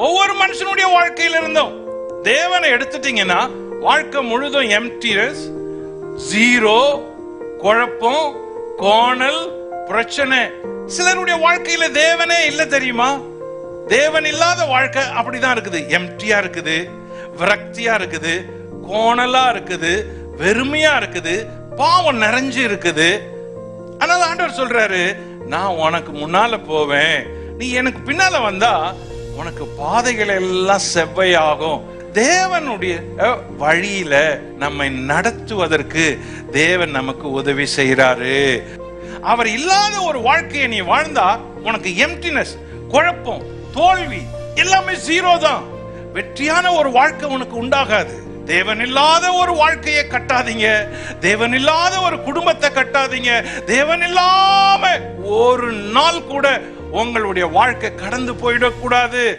ஒவ்வொரு மனுஷனுடைய வாழ்க்கையில இருந்தும் தேவனை எடுத்துட்டீங்கன்னா வாழ்க்கை முழுதும் எம்டினஸ், ஜீரோ, குழப்பம், கோணல், பிரச்சனை. சிலருடைய வாழ்க்கையில தேவனே இல்ல தெரியுமா? தேவன் இல்லாத வாழ்க்கை அப்படிதான் இருக்குது. எம்டியா இருக்குது, விரக்தியா இருக்குது, கோணலா இருக்குது, வெறுமையா இருக்குது, பாவம் நிறைஞ்சு இருக்குது. அதனால ஆண்டவர் சொல்றாரு, நான் உனக்கு முன்னால போவேன், நீ எனக்கு பின்னால வந்தா உனக்கு பாதைகள் எல்லாம் செவ்வையாகும். தேவனுடைய வழியில நம்மை நடத்துவதற்கு தேவன் நமக்கு உதவி செய்யறாரு. அவர் இல்லாத ஒரு வாழ்க்கையை நீ வாழ்ந்தா உனக்கு எம்டினஸ், குழப்பம், தோல்வி எல்லாமே ஜீரோ தான். வெற்றியான ஒரு வாழ்க்கை உனக்கு உண்டாகாது. தேவன் இல்லாத ஒரு வாழ்க்கையை கட்டாதீங்க, தேவன் இல்லாத ஒரு குடும்பத்தை கட்டாதீங்க. தேவன் இல்லாம ஒரு நாள் கூட உங்களுடைய வாழ்க்கை கடந்து போயிடக்கூடாது.